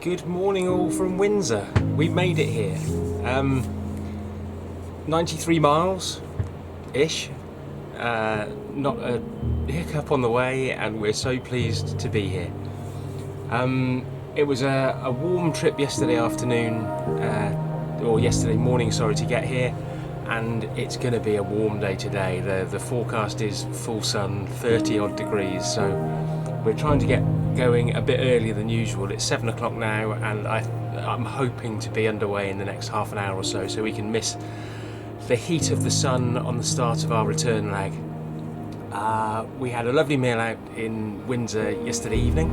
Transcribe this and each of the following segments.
Good morning all from Windsor. We made it here. 93 miles-ish. Not a hiccup on the way, and we're so pleased to be here. It was a warm trip yesterday afternoon, or yesterday morning, sorry, to get here. And it's going to be a warm day today. The forecast is full sun, 30 odd degrees, so we're trying to get going a bit earlier than usual. It's 7 o'clock now, and I'm hoping to be underway in the next half an hour or so we can miss the heat of the sun on the start of our return leg. We had a lovely meal out in Windsor yesterday evening,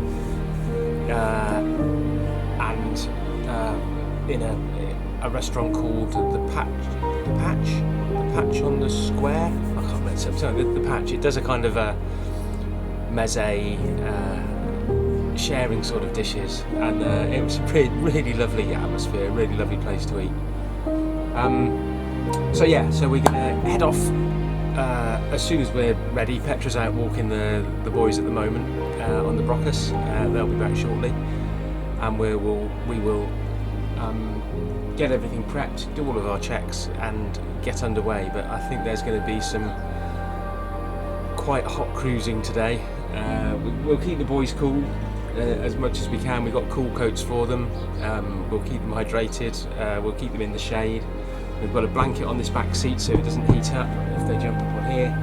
and in a restaurant called the Patch on the Square. I can't remember. The Patch. It does a kind of a meze, sharing sort of dishes, and it was a really lovely atmosphere, really lovely place to eat. So we're gonna head off as soon as we're ready. Petra's out walking the boys at the moment on the Brockus. They'll be back shortly, and we will get everything prepped, do all of our checks, and get underway. But I think there's going to be some quite hot cruising today. We'll keep the boys cool as much as we can. We've got cool coats for them. We'll keep them hydrated. We'll keep them in the shade. We've got a blanket on this back seat so it doesn't heat up if they jump up on here.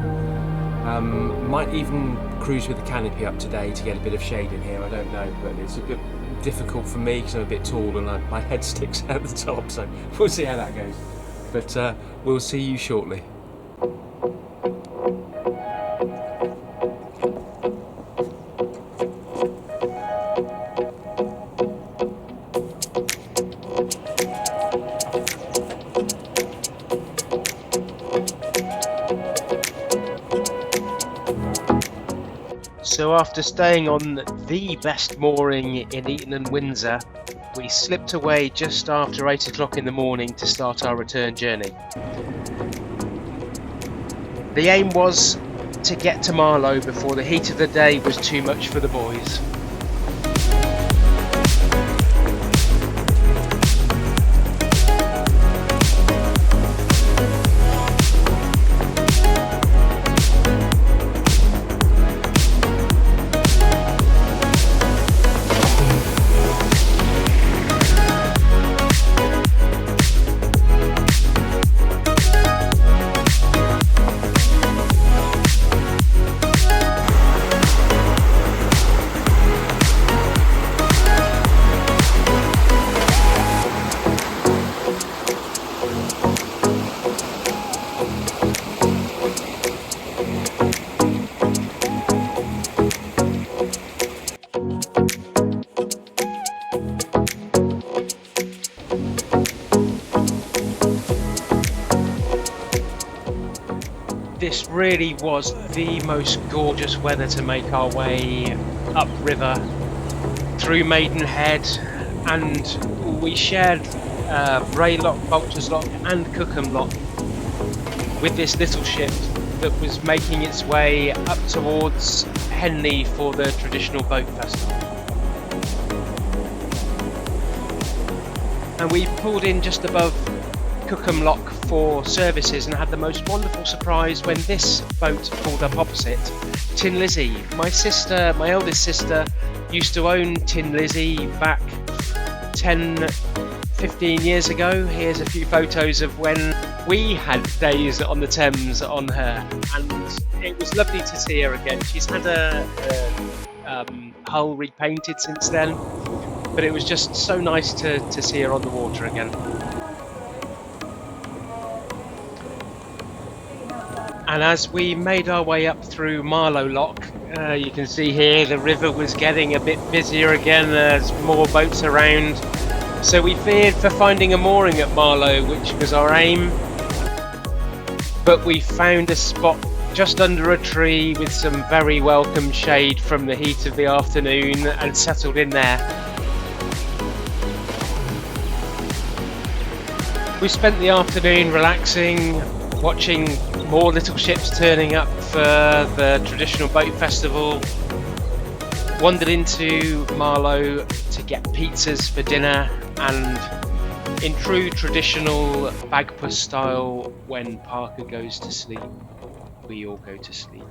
Might even cruise with the canopy up today to get a bit of shade in here. I don't know, but it's a bit difficult for me because I'm a bit tall and my head sticks out the top, so we'll see how that goes. But we'll see you shortly. So after staying on the best mooring in Eton and Windsor, we slipped away just after 8 o'clock in the morning to start our return journey. The aim was to get to Marlow before the heat of the day was too much for the boys. This really was the most gorgeous weather to make our way upriver through Maidenhead, and we shared Bray Lock, Vultures Lock and Cookham Lock with this little ship that was making its way up towards Henley for the traditional boat festival. And we pulled in just above Cookham Lock for services and had the most wonderful surprise when this boat pulled up opposite. Tin Lizzie, my eldest sister, used to own Tin Lizzie back 10-15 years ago. Here's a few photos of when we had days on the Thames on her, and it was lovely to see her again. She's had her hull repainted since then, but it was just so nice to see her on the water again. And as we made our way up through Marlow Lock, you can see here the river was getting a bit busier again. There's more boats around. So we feared for finding a mooring at Marlow, which was our aim. But we found a spot just under a tree with some very welcome shade from the heat of the afternoon and settled in there. We spent the afternoon relaxing, watching more little ships turning up for the traditional boat festival, Wandered into Marlow to get pizzas for dinner, and in true traditional Bagpuss style, when Parker goes to sleep, we all go to sleep.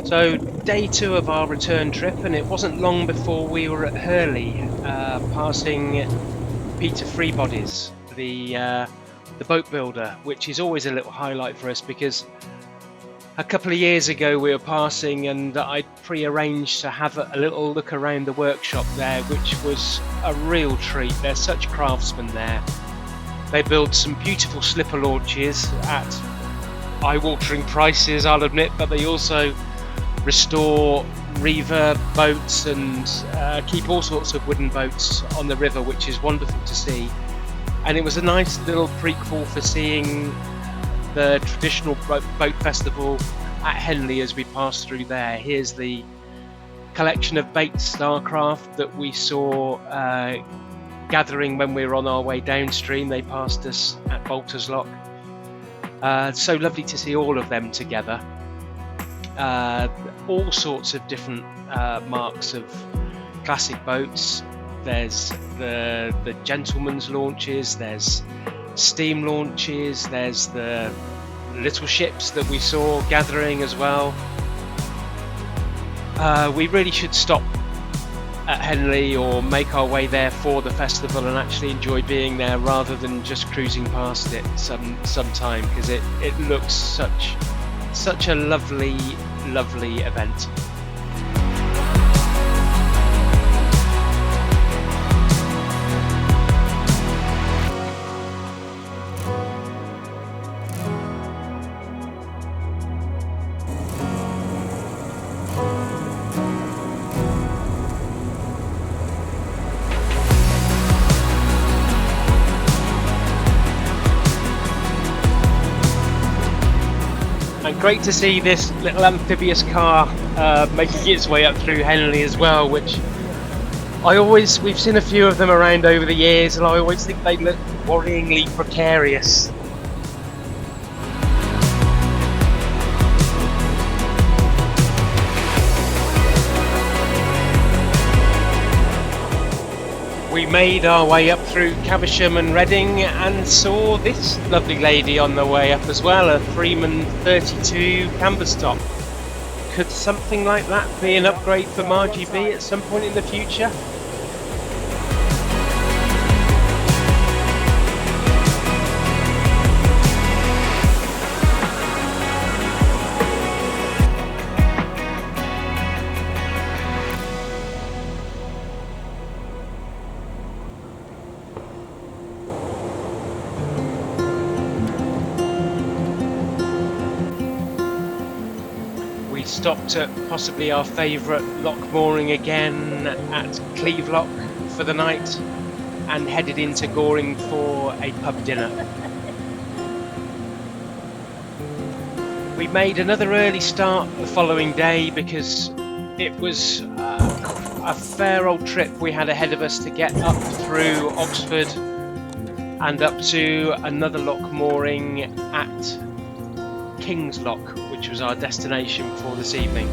So day 2 of our return trip, and it wasn't long before we were at Hurley, passing Pt3 bodies, the boat builder, which is always a little highlight for us, because a couple of years ago we were passing and I'd pre-arranged to have a little look around the workshop there, which was a real treat. There's such craftsmen there. They build some beautiful slipper launches at eye-watering prices, I'll admit, but they also restore reverb boats and keep all sorts of wooden boats on the river, which is wonderful to see. And it was a nice little prequel for seeing the traditional boat festival at Henley as we passed through there. Here's the collection of baked starcraft that we saw gathering when we were on our way downstream. They passed us at Bolter's Lock. So lovely to see all of them together. All sorts of different marks of classic boats. There's the gentleman's launches, there's steam launches, there's the little ships that we saw gathering as well. We really should stop at Henley or make our way there for the festival and actually enjoy being there rather than just cruising past it sometime, because it looks such a lovely event. And great to see this little amphibious car making its way up through Henley as well, which we've seen a few of them around over the years, and I always think they look worryingly precarious. We made our way up through Caversham and Reading and saw this lovely lady on the way up as well, a Freeman 32 canvas top. Could something like that be an upgrade for Marji Bee at some point in the future? Stopped at possibly our favourite lock mooring again at Cleve Lock for the night and headed into Goring for a pub dinner. We made another early start the following day because it was a fair old trip we had ahead of us to get up through Oxford and up to another lock mooring at King's Lock, which was our destination for this evening.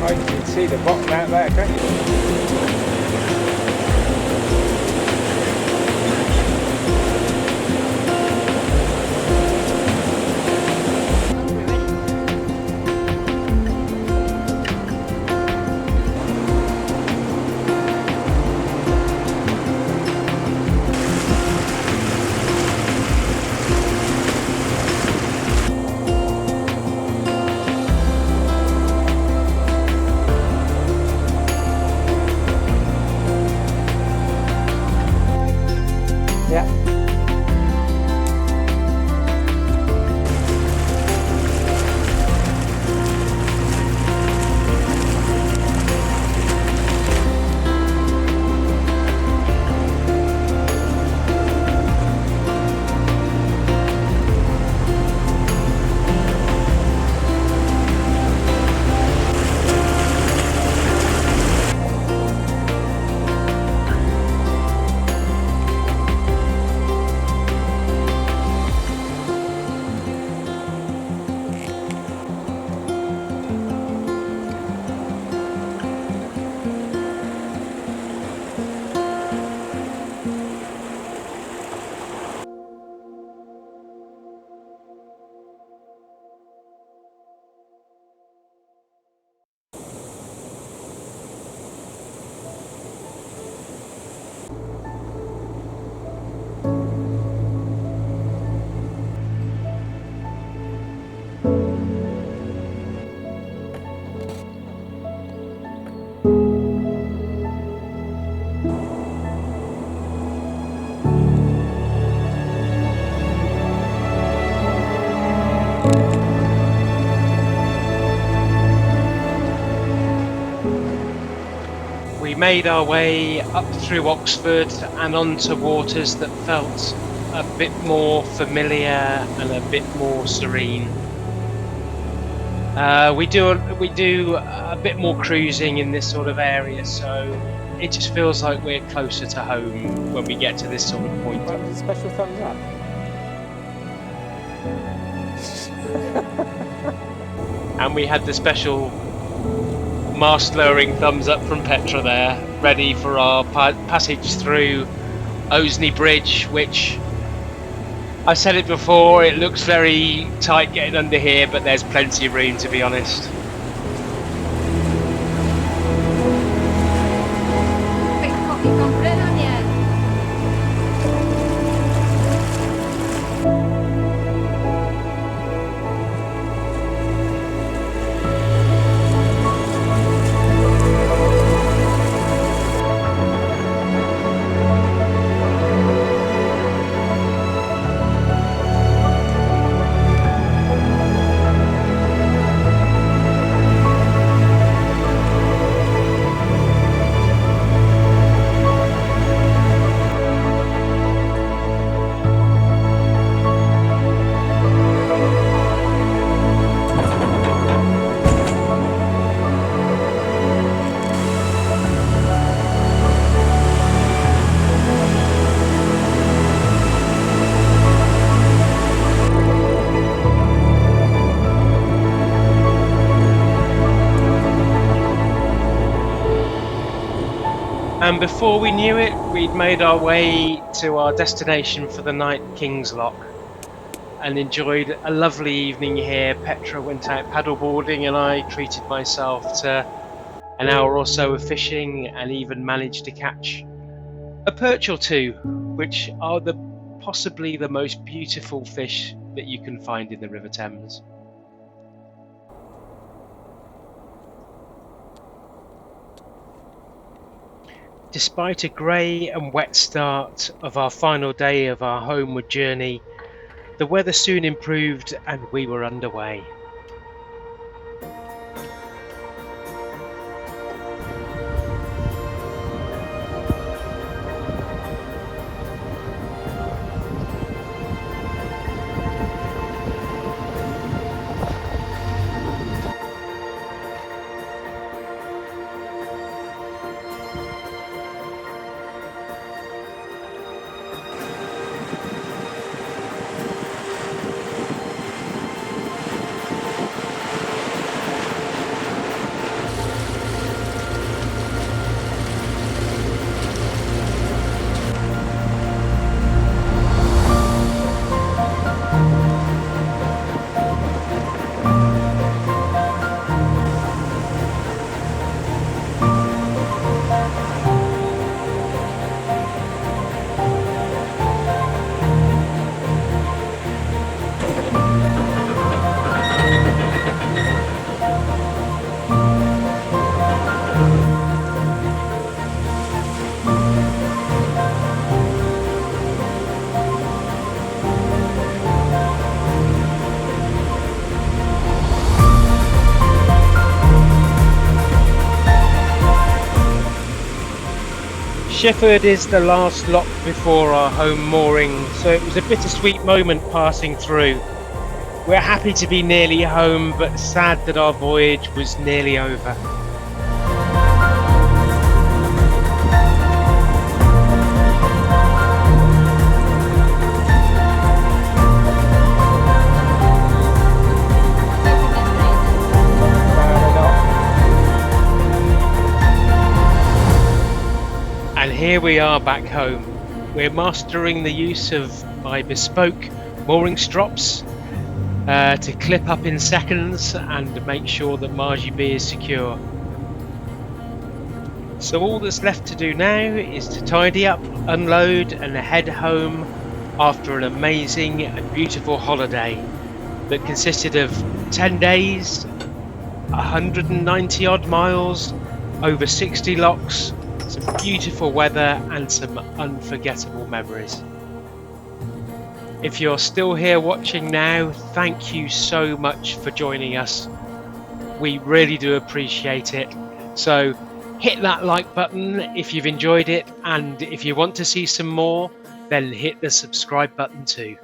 You can see the bottom out there, can't you? made our way up through Oxford and onto waters that felt a bit more familiar and a bit more serene. We do a bit more cruising in this sort of area, so it just feels like we're closer to home when we get to this sort of point. What was a special thumbs up? And we had the special mast lowering thumbs up from Petra there, ready for our passage through Oseney Bridge, which I've said it before, it looks very tight getting under here, but there's plenty of room, to be honest. Quick copy from Freeman, yeah. And before we knew it, we'd made our way to our destination for the night, King's Lock, and enjoyed a lovely evening here. Petra went out paddleboarding and I treated myself to an hour or so of fishing and even managed to catch a perch or two, which are possibly the most beautiful fish that you can find in the River Thames. Despite a grey and wet start of our final day of our homeward journey, the weather soon improved and we were underway. Shefford is the last lock before our home mooring, so it was a bittersweet moment passing through. We're happy to be nearly home, but sad that our voyage was nearly over. And here we are back home. We're mastering the use of my bespoke mooring strops to clip up in seconds and make sure that Marji Bee is secure. So all that's left to do now is to tidy up, unload and head home after an amazing and beautiful holiday that consisted of 10 days, 190 odd miles, over 60 locks, some beautiful weather and some unforgettable memories. If you're still here watching now, thank you so much for joining us. We really do appreciate it. So hit that like button if you've enjoyed it, and if you want to see some more, then hit the subscribe button too.